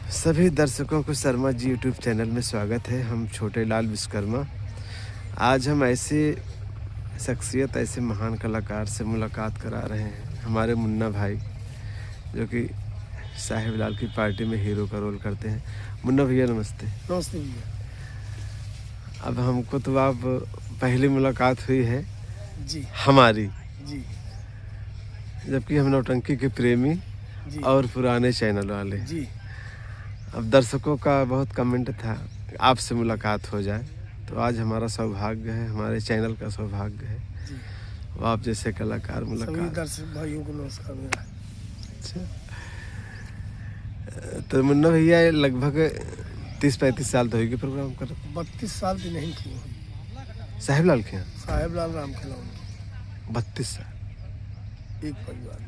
सभी दर्शकों को शर्मा जी यूट्यूब चैनल में स्वागत है। हम छोटे लाल विश्वकर्मा। आज हम ऐसे शख्सियत, ऐसे महान कलाकार से मुलाकात करा रहे हैं। हमारे मुन्ना भाई, जो कि साहिब लाल की पार्टी में हीरो का रोल करते हैं। मुन्ना भैया नमस्ते। नमस्ते भैया। अब हमको तो आप पहली मुलाकात हुई है जी हमारी, जी जबकि हम नौटंकी के प्रेमी जी और पुराने चैनल वाले। जी अब दर्शकों का बहुत कमेंट था आपसे मुलाकात हो जाए, तो आज हमारा सौभाग्य है, हमारे चैनल का सौभाग्य है। जी अब आप जैसे कलाकार सभी मुलाकात। दर्शक भाइयों को नमस्कार मेरा। अच्छा, तो मुन्ना भैया लगभग 30-35 साल तो होगी प्रोग्राम कर। 32 साल की नहीं की हुई। साहिब लाल के यहाँ साहेब लाल राम खिलौनी 32 साल, एक परिवार।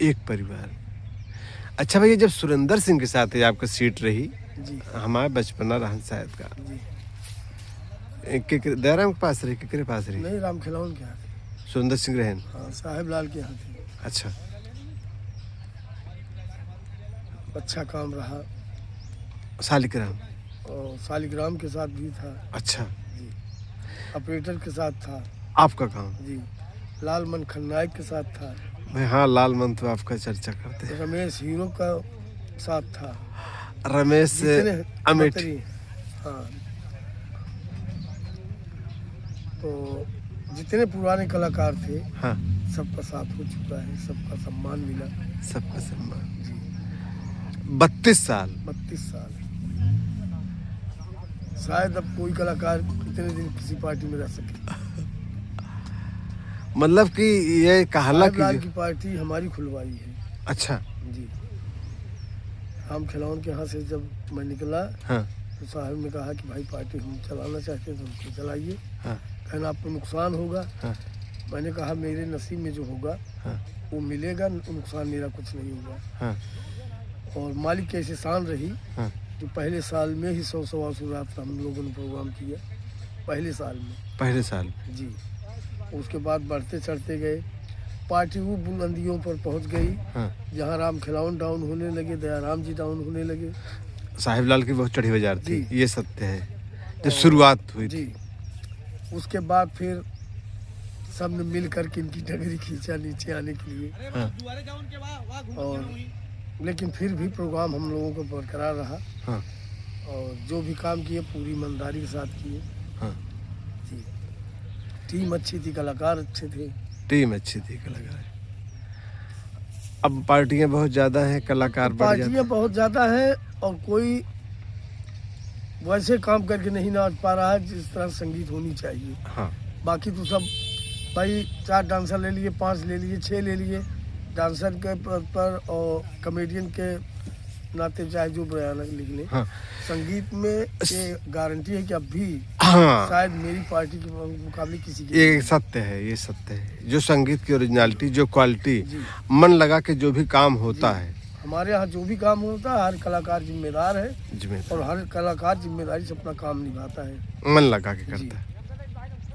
एक परिवार। अच्छा भैया, जब सुरेंद्र सिंह के साथ ही आपका सीट रही, जी हमारे बचपना रहन शायद का, जी दयाराम के पास रही, किसके पास रही? नहीं, राम खिलौन के यहाँ थी। सुरेंद्र सिंह रहन। हाँ, साहेब लाल के यहाँ थी। अच्छा, अच्छा काम रहा सालिग्राम। और सालिग्राम के साथ भी था। अच्छा, जी, ऑपरेटर के साथ था। आपका काम? जी, लाल मन खलनायक के साथ था। भाई हाँ, लाल मन तो आपका चर्चा करते हैं। रमेश हीरो का साथ था। रमेश अमेठी। हाँ, तो जितने पुराने कलाकार थे, हाँ, सबका साथ हो चुका है, सबका सम्मान मिला। सबका सम्मान। जी, 32 साल। 32 साल। शायद अब कोई कलाकार इतने दिन किसी पार्टी में रह सके। मतलब कि ये कहला साहिब लाल की की पार्टी हमारी खुलवाई है। अच्छा, जी, राम खिलौन के यहाँ से जब मैं निकला, हाँ, तो साहब ने कहा कि भाई पार्टी हम चलाना चाहते हैं तो हमको चलाइए। हाँ, कहना आपको नुकसान होगा। हाँ, मैंने कहा मेरे नसीब में जो होगा हाँ, वो मिलेगा, नुकसान मेरा कुछ नहीं होगा। हाँ, और मालिक की ऐसी शान रही हाँ। कि पहले साल में ही 100 रात हम लोगों ने प्रोग्राम किया। पहले साल में। पहले साल। जी, उसके बाद बढ़ते चढ़ते गए, पार्टी वो बुलंदियों पर पहुंच गई हाँ। जहां राम खिलौन डाउन होने लगे, दयाराम जी डाउन होने लगे। साहिब लाल की बहुत चढ़ी बाजार थी, जी। ये सत्य है, जब शुरुआत हुई जी, थी। उसके बाद फिर सब ने मिल कर के इनकी डगरी खींचा नीचे आने के लिए। हाँ, और लेकिन फिर भी प्रोग्राम हम लोगों को बरकरार रहा। हाँ, और जो भी काम किए पूरी ईमानदारी के साथ किए। हाँ। जी, टीम अच्छी थी, कलाकार अच्छे थे। टीम अच्छी थी, कलाकार। अब पार्टियां बहुत ज्यादा हैं, कलाकार बढ़ जाते पार्टियां बहुत ज़्यादा है और कोई वैसे काम करके नहीं नाच पा रहा है जिस तरह संगीत होनी चाहिए। हैं। हाँ, बाकी तो सब भाई 4 डांसर ले लिए, 5 ले लिए, 6 ले लिए, डांसर के पर और कॉमेडियन के नाते चाहे जो बयान लिख लें। हाँ, संगीत में ये गारंटी है कि अब भी हाँ। शायद मेरी पार्टी के मुकाबले किसी की ये सत्य है, ये सत्य है। जो संगीत की ओरिजिनलिटी, जो क्वालिटी, जी, मन लगा के जो भी काम होता है, हमारे यहाँ जो भी काम होता है हर कलाकार जिम्मेदार है जिम्मेदार, और हर कलाकार जिम्मेदारी से अपना काम निभाता है। मन लगा के करता है।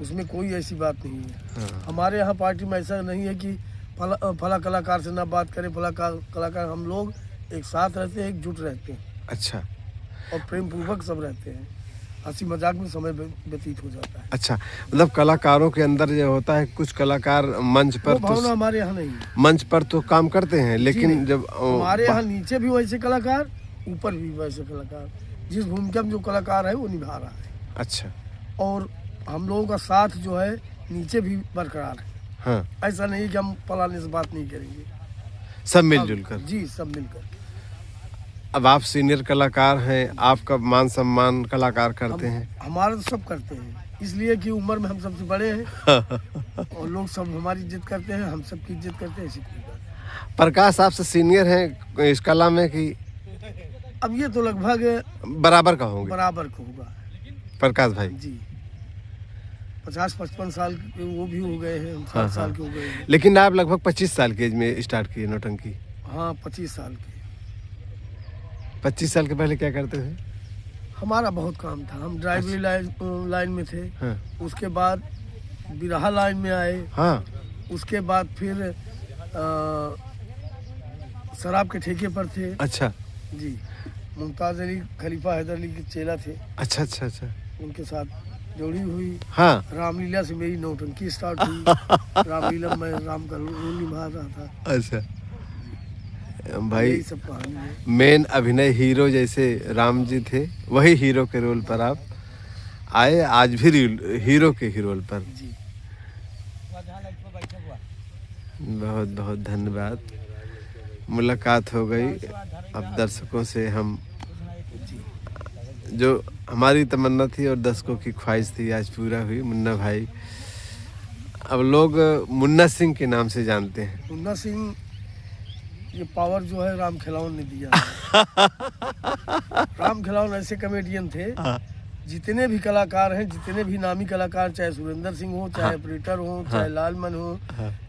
उसमें कोई ऐसी बात नहीं है। हाँ, हमारे यहाँ पार्टी में ऐसा नहीं है कि फला कलाकार से ना बात करें, फला कलाकार। हम लोग एक साथ रहते हैं, एकजुट रहते हैं अच्छा, और प्रेम पूर्वक सब रहते हैं। हंसी मजाक में समय व्यतीत हो जाता है। अच्छा। मतलब कलाकारों के अंदर जो होता है, कुछ कलाकार मंच पर वो भावना तो हमारे यहाँ नहीं है। मंच पर तो काम करते हैं, लेकिन नहीं। जब हमारे यहाँ नीचे भी वैसे कलाकार, ऊपर भी वैसे कलाकार। जिस भूमिका में जो कलाकार है वो निभा रहा है। अच्छा, और हम लोगों का साथ जो है नीचे भी बरकरार है। हाँ, ऐसा नहीं कि हम फलाने से बात नहीं करेंगे। सब मिलजुल कर। जी, सब मिलकर। अब आप सीनियर कलाकार हैं, आपका मान सम्मान कलाकार करते हैं। हमारा तो सब करते हैं, इसलिए कि उम्र में हम सबसे बड़े हैं और लोग सब हमारी इज्जत करते हैं, हम सबकी इज्जत करते हैं। ऐसी कोई बात नहीं। प्रकाश आपसे सीनियर हैं इस कला में कि अब ये तो लगभग बराबर का होंगे? बराबर का होगा। प्रकाश भाई जी, 50-55 साल के वो भी हो गए हैं, हम 60 हाँ, साल हाँ। के हो गए हैं। लेकिन आप लगभग 25 साल की एज में स्टार्ट किए नौटंकी। हाँ, 25 साल के। 25 साल के पहले क्या करते थे? हमारा बहुत काम था। हम ड्राइवरी लाइन में थे। हाँ, उसके बाद बिरहा लाइन में आए। हाँ, उसके बाद फिर शराब के ठेके पर थे। अच्छा। जी, मुमताज़ अली खलीफा हैदर अली के चेला थे, अच्छा अच्छा अच्छा। उनके साथ जोड़ी हुई। हाँ रामलीला से मेरी नौटंकी स्टार्ट हुई। रामलीला में राम का रोल निभा रहा था। अच्छा भाई, यही सब कहानी है। मेन अभिनय हीरो जैसे राम जी थे, वही हीरो के रोल पर आप आए, आज भी हीरो के ही रोल पर। जी बहुत बहुत धन्यवाद। मुलाकात हो गई, अब दर्शकों से हम, जो हमारी तमन्ना थी और दर्शकों की ख्वाहिश थी, आज पूरा हुई। मुन्ना भाई अब लोग मुन्ना सिंह के नाम से जानते हैं। मुन्ना सिंह, ये पावर जो है राम खिलावन ने दिया। राम खिलावन ऐसे कॉमेडियन थे, जितने भी कलाकार हैं, जितने भी नामी कलाकार, चाहे सुरेंद्र सिंह हो, चाहे ऑपरेटर हो, चाहे लालमन हो,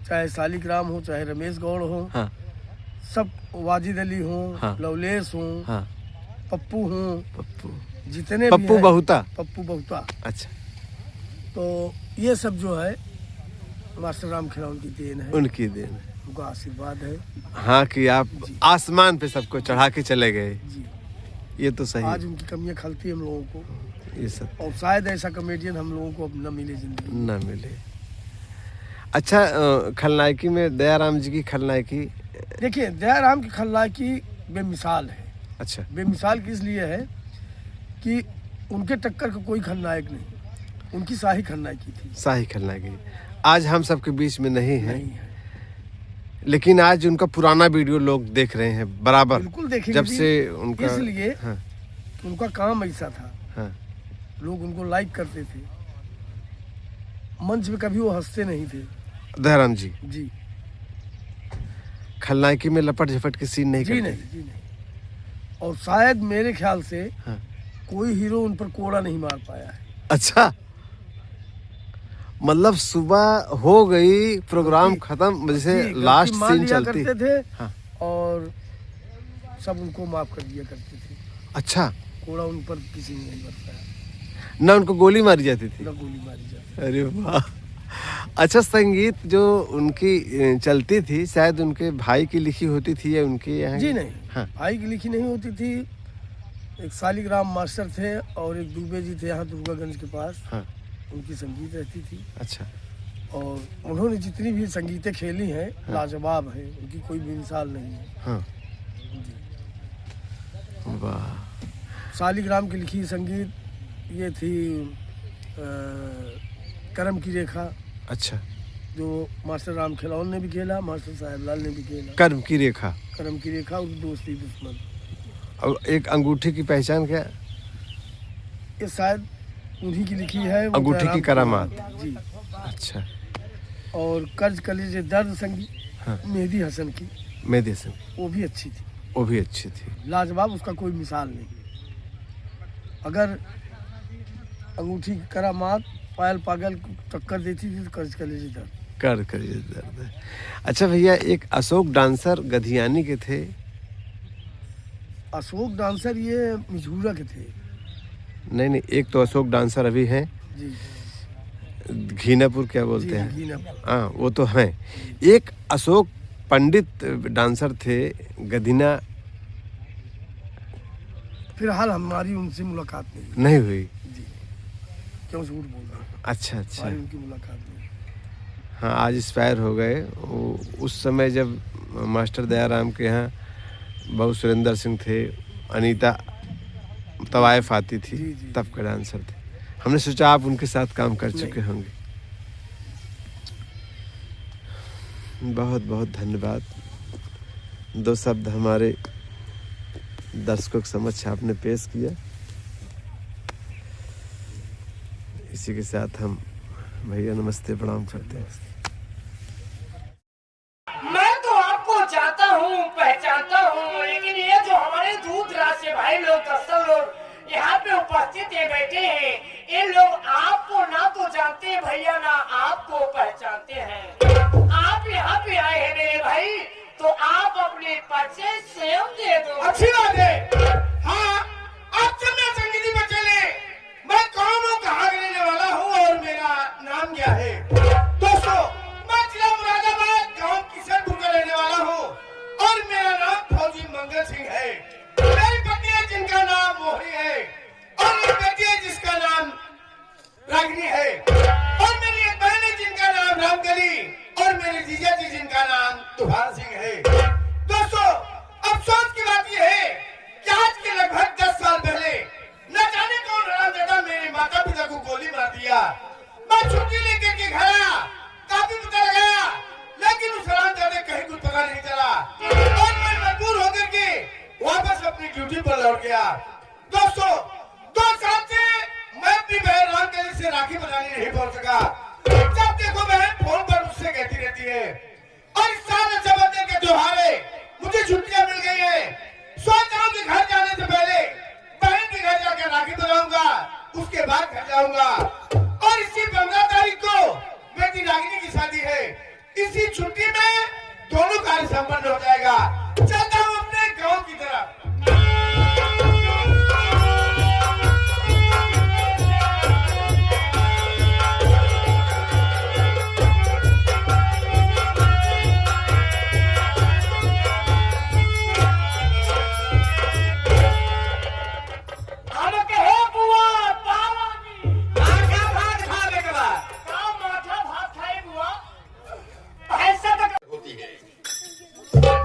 चाहे सालिक राम हो, चाहे रमेश गौड़ हो, सब, वाजिद अली हो, लवलेश हो, पप्पू हो, जितने भी पप्पू बहुता, पप्पू बहुता। अच्छा, तो ये सब जो है मास्टर राम खिलावन की देन है, उनकी देन है, उनका आशीर्वाद है। हाँ, कि आप आसमान पे सबको चढ़ा के चले गए। जी, ये तो सही। आज उनकी कमियां खलती है हम लोगों को, ये सब, और शायद ऐसा कॉमेडियन हम लोगों को अब न मिले जिंदगी में। न मिले। अच्छा, खलनायकी में दयाराम जी की खलनायकी, देखिए दयाराम की खलनायकी बेमिसाल है। अच्छा, बेमिसाल किस लिए है कि उनके टक्कर का कोई खलनायक नहीं, उनकी शाही खलनायकी थी। शाही खलनायकी आज हम सबके बीच में नहीं है, नहीं है, लेकिन आज उनका पुराना वीडियो लोग देख रहे हैं बराबर। बिल्कुल देखेंगे, जब से उनका, इसलिए हाँ, उनका काम ऐसा था, हाँ, लोग उनको लाइक करते थे। मंच पे कभी वो हंसते नहीं थे। दयाराम जी जी खलनायकी में लपट झपट के सीन नहीं जी करते। नहीं, जी नहीं। और शायद मेरे ख्याल से हाँ। कोई हीरो उन पर कोड़ा नहीं मार पाया है। अच्छा, मतलब सुबह हो गई, प्रोग्राम खत्म, जैसे लास्ट मान सीन लिया चलती, करते थे, हाँ, और सब उनको माफ कर दिया करते थे। अच्छा, कोड़ा उन पर किसी ने नहीं बरसाया, ना उनको गोली मारी जाती थी। न गोली मारी जाती। अरे वाह। अच्छा, संगीत जो उनकी चलती थी, शायद उनके भाई की लिखी होती थी या उनके यहाँ? जी नहीं, हाँ, भाई की लिखी नहीं होती थी। एक सालिक राम मास्टर थे और एक दुबे जी थे यहाँ दुर्गागंज के पास, हाँ, उनकी संगीत रहती थी। अच्छा, और उन्होंने जितनी भी संगीतें खेली हैं, लाजवाब है, उनकी कोई भी मिसाल नहीं है। हाँ, जी। वाह। सालिक राम की लिखी संगीत ये थी करम की रेखा, अच्छा, जो मास्टर राम खिलावन ने भी खेला, मास्टर साहेब लाल ने भी खेला। कर्म की रेखा, करम की रेखा और दोस्ती दुश्मन। और एक अंगूठी की पहचान क्या? ये शायद उन्हीं की लिखी है, वो अंगूठी की दयाराम करामात। जी। अच्छा, और कर्ज कलेजे दर्द संगीत, हाँ, मेहदी हसन की, मेहदी सिंह, वो भी अच्छी थी, वो भी अच्छी थी। लाजवाब, उसका कोई मिसाल नहीं। अगर अंगूठी की करामात पायल पागल को टक्कर देती थी तो कर्ज कलेजे दर्द। कर करिए दर्द। अच्छा भैया, एक अशोक डांसर गधियानी के थे। अशोक डांसर ये मिझूरा के थे। नहीं नहीं, एक तो अशोक डांसर अभी हैं, जी घीनापुर क्या बोलते हैं, घीनापुर। हाँ, वो तो हैं। एक अशोक पंडित डांसर थे, गधिना। फिलहाल हमारी उनसे मुलाकात नहीं नहीं हुई? जी, क्यों झूठ बोल रहे हैं, अच्छा अच्छा, हमारी उनकी मुलाकात नहीं। हाँ, आज एक्सपायर हो गए। उस समय जब मास्टर दयाराम के यहाँ बहु सुरेंद्र सिंह थे, अनीता तवायफ आती थी, जी, जी। तब के डांसर थे। हमने सोचा आप उनके साथ काम कर चुके होंगे। बहुत बहुत धन्यवाद। दो शब्द हमारे दर्शकों के समक्ष आपने पेश किया। इसी के साथ हम भैया नमस्ते प्रणाम करते हैं। मैं तो आपको जानता हूँ, पहचानता हूँ, लेकिन ये जो हमारे दूर दराज से भाई लोग, दर्शक लोग यहाँ पे उपस्थित है, बैठे हैं, ये लोग आपको ना तो जानते हैं भैया, ना आपको पहचानते हैं। आप यहाँ पे आए हैं मेरे भाई, तो आप अपने परिचय स्वयं दे दो। अच्छी बात है। हाँ, आप चलना संगीत में चले। मैं कौन हूँ, कहाँ के रहने वाला हूँ और मेरा नाम क्या है? दोस्तों, मैं जिला मुरादाबाद गांव किशनपुर का रहने वाला हूँ और मेरा नाम फौजी मंगल सिंह है। मेरी पत्नी है लेकर के घर आया, काफी पता लगाया, लेकिन उस हरामजादे कहीं कुछ पता नहीं चला और मैं मजबूर होकर के वापस अपनी ड्यूटी पर लौट गया। दोस्तों, 2 साल से मैं अपनी बहन रामकली से राखी बनाने नहीं पहुंच सका। जब देखो बहन फोन पर मुझसे कहती रहती है और इस साल रक्षाबंधन के त्योहार है, मुझे छुट्टियां मिल गई है, सोच रहा हूं कि घर जाने से पहले बहन के घर जाकर राखी बनाऊंगा, उसके बाद घर जाऊंगा। और इसी 15 तारीख को मेरी रागिनी की शादी है। इसी छुट्टी में दोनों कार्य संपन्न हो जाएगा। चलता हूँ अपने गांव की तरफ।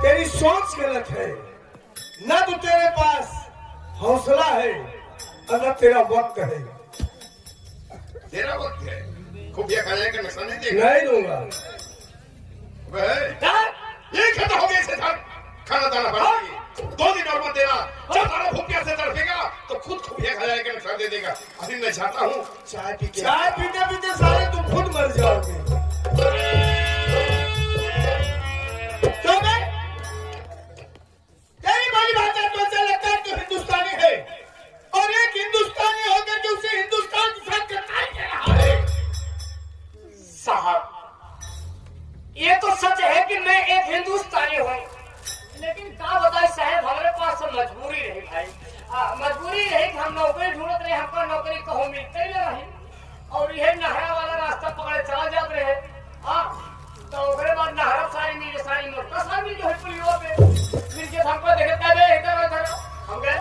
तेरी सोच गलत है, न तो तेरे पास हौसला है और न तेरा वक्त है। तेरा वक्त है, खुफिया खाने का नशा नहीं देगा। नहीं दूंगा। ये खत्म हो गया सर, खाना दाना बनाएगी 2 दिन और मत देना। जब तारा खुफिया से तड़पेगा तो खुद खुफिया खाने का नशा दे देगा। अभी मैं चाहता हूँ चाय पीते पीते सारे तुम खुद मर जाओगे। तेरी बड़ी बात है तो ऐसा लगता है तो हिंदुस्तानी है और एक हिंदुस्तानी होकर के उसे हिंदुस्तान के साथ गद्दारी कर रहा है। साहब, ये तो सच है कि मैं एक हिंदुस्तानी हूँ, लेकिन क्या बताए साहब, हमारे पास तो मजबूरी रही भाई। मजबूरी रही कि हम नौकरी ढूंढते रहे, हमको नौकरी कहूँ मिलते ही नहीं और यह नहरा वाला रास्ता पकड़े चला जाते रहे। तो उसके बाद नहरा सारी मोटर सारी जो है पुलियों पे मिल के हमको देखते रहे इधर उधर। हम गए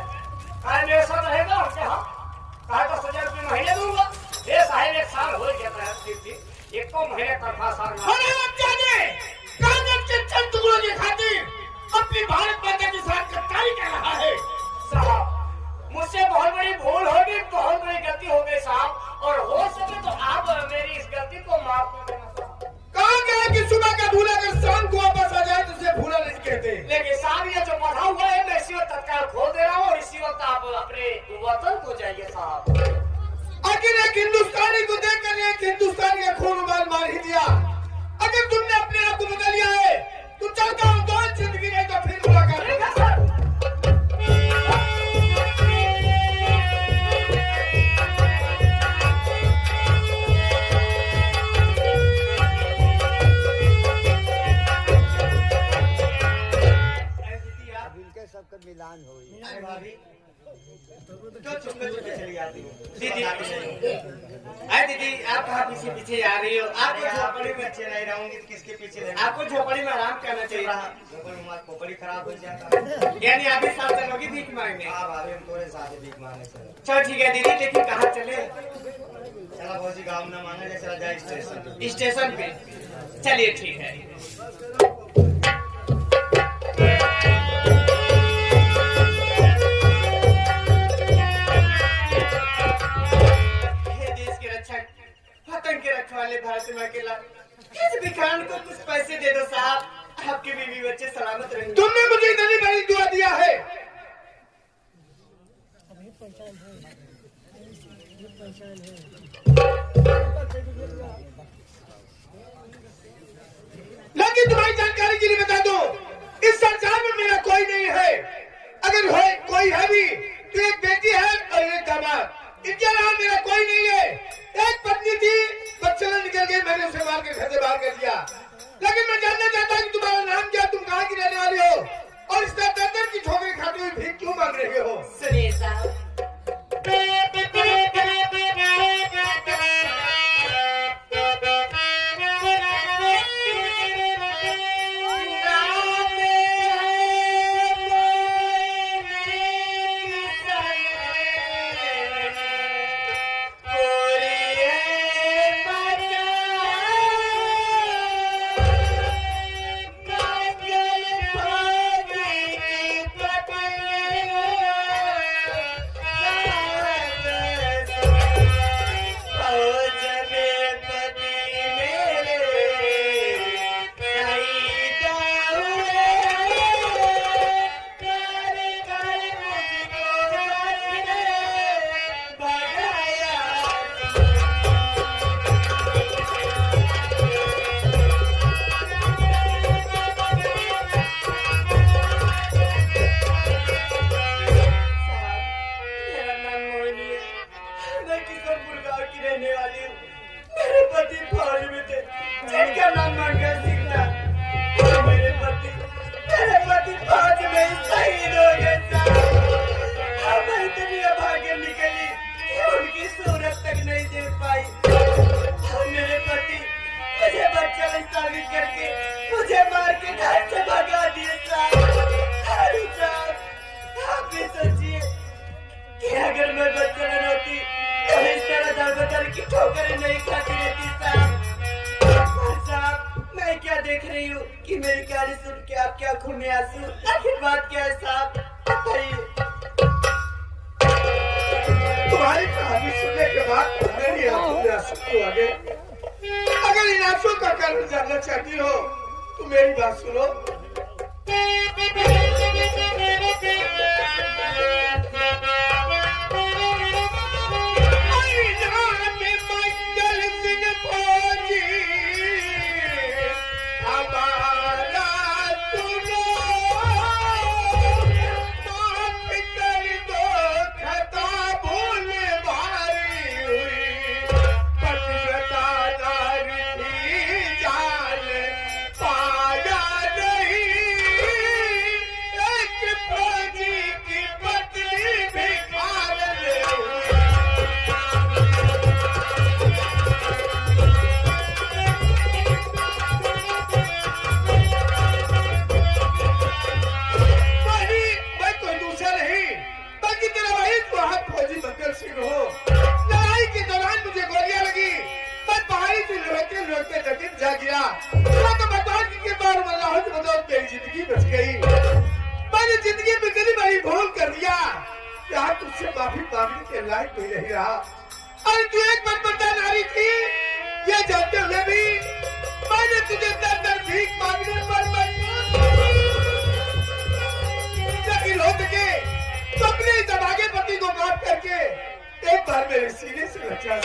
कहा मेरे साथ रहेगा और क्या कहा 10,000 रुपये महीने दूंगा। ये साहब 1 साल हो गया एक तो महीने तनख्वाह साल कागज के चंद टुकड़ों की खातिर अपनी भारत माता के साथ गद्दारी कर रहा है। साहब, मुझसे बहुत बड़ी भूल हो गई, बहुत बड़ी गलती हो गई साहब, और हो सके तो आप मेरी इस गलती को माफ कर देना साहब। कहा गया कि सुबह का भूला अगर शाम को वापस आ जाए तो उसे भूला नहीं कहते। लेकिन साहब, ये जो बढ़ा हुआ है मैं इसी वक्त तत्काल खोल दे रहा हूँ और इसी वक्त आप अपने वतन को जाइए साहब। आखिर एक हिंदुस्तानी को देखकर एक हिंदुस्तानी का खून उबाल मार ही दिया। अगर तुमने अपने आप को बदल लिया है तो चलता हूँ, तो जिंदगी नहीं तो फिर मुलाकात होगी। सबका मिलान हो दीदी, आप कहाँ पीछे पीछे जा रही हो? आपको झोपड़ी में अच्छे नहीं रहूंगी तो किसके पीछे रहूंगी? आपको झोपड़ी में आराम करना चाहिए। खोपड़ी खराब हो जाता है। यानी अभी साथ चलोगी भीख मांगने? हाँ भाभी, हम थोड़े साथ भीख मांगने चलो। चलो ठीक है दीदी, लेकिन कहाँ चले? चला भौजी, गाँव न मांगे चला जाए स्टेशन पे। चलिए ठीक है। वतन के रखवाले भारत में अकेला इस भिखारी को कुछ पैसे दे दो साहब, आपके बीवी बच्चे सलामत रहेंगे। तुमने मुझे इतनी बड़ी दुआ दिया है, लेकिन तुम्हारी जानकारी के लिए बता दो, इस संसार में मेरा कोई नहीं है। अगर कोई है भी तो एक बेटी है और एक दामाद, इनके अलावा मेरा कोई नहीं है। एक पत्नी थी, बच्चा निकल गई, मैंने उसे मार के घर से बाहर कर दिया। लेकिन मैं जानना चाहता हूँ कि तुम्हारा नाम क्या, तुम कहाँ की रहने वाली हो और इस तरह की ठोकरें खाते हुए भीख क्यों मांग रही हो? सुनिए साहब, चाहती हो तो मेरी बात सुनो। तुझसे माफी मांगने के लायक भी नहीं रहा। अरे तू एक मनमंदा नारी थी, ये जानते हुए भी मैंने तुझे दर दर भीख मांगने पर लेकिन हो सके तो अपने इस अभागे पति को माफ करके एक बार मेरे सीने से लगा।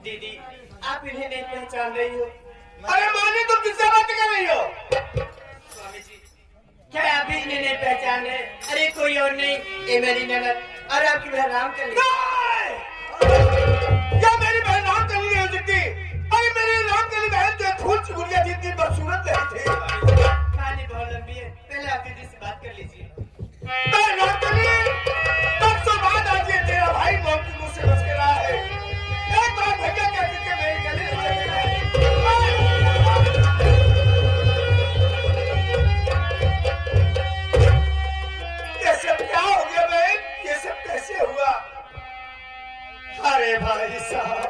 दीदी आप इन्हें नहीं पहचान रही हो? अरे माने तुम किससे बात कर रही हो? स्वामी जी क्या आप भी इन्हें नहीं पहचान रहे? अरे कोई और नहीं, ये मेरी ननद और आपकी बहन राम कर क्या मेरी बहन राम कली नहीं हो सकती? अरे मेरी राम कली बहन जो फूल चुगलिया जितनी बदसूरत नहीं थी। कहानी बहुत लंबी है, पहले आप दीदी से बात कर लीजिए। राम कली तब से बात आज ये तेरा भाई मौत की मुझसे बच के रहा है। एक बार भैया कहते कि मेरी गली ये सब क्या हो गया बहन? ये सब कैसे हुआ? अरे भाई साहब,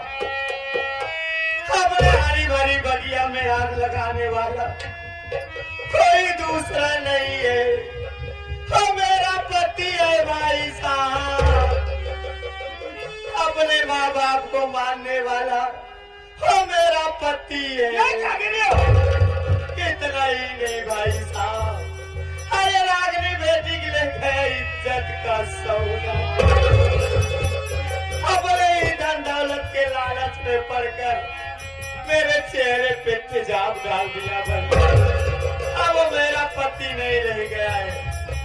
अपने हरी भरी बगिया में आग लगाने वाला कोई दूसरा नहीं है, वो मेरा पति है भाई साहब। अपने माँ बाप को मारने वाला वो मेरा पति है। इतना ही नहीं भाई साहब, अरे रागनी बेटी के लिए इज्जत का सौदा। अपने ही धन दौलत के लालच में पड़कर मेरे चेहरे पे तेजाब डाल दिया बन। अब वो मेरा पति नहीं रह गया है,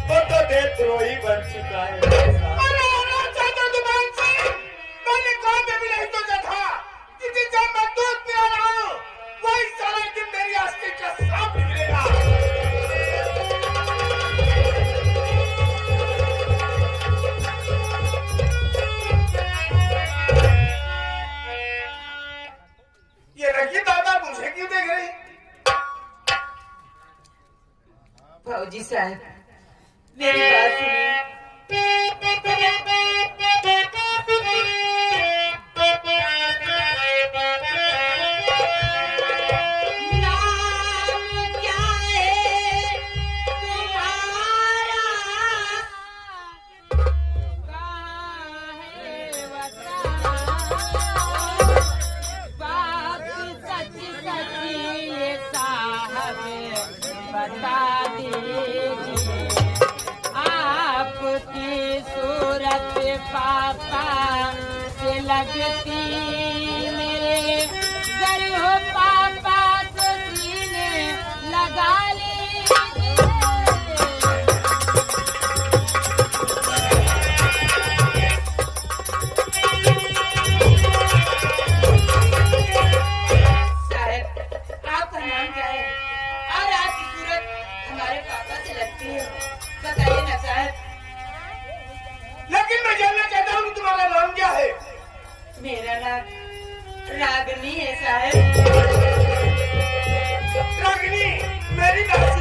वो तो देशद्रोही बन चुका है। मैंने कौन में भी नहीं सोचा था कि जब मैं दूध पिला रहा हूँ वही सारा दिन मेरी आस्ती का सांप निकलेगा। ये रखिए दादा, मुझे क्यों देख रही? भाऊजी साहब मेरी बात सुनिए। पापा से लगती मेरे घर हो, पापा तो सीने लगा लीजिए। साहब आपका नाम क्या है और आपकी सूरत हमारे पापा से लगती है, बताइए ना साहब। लेकिन मैं जानना चाहता हूँ तुम्हारा नाम क्या है? मेरा नाम रागनी है साहब। रागिनी, मेरी बात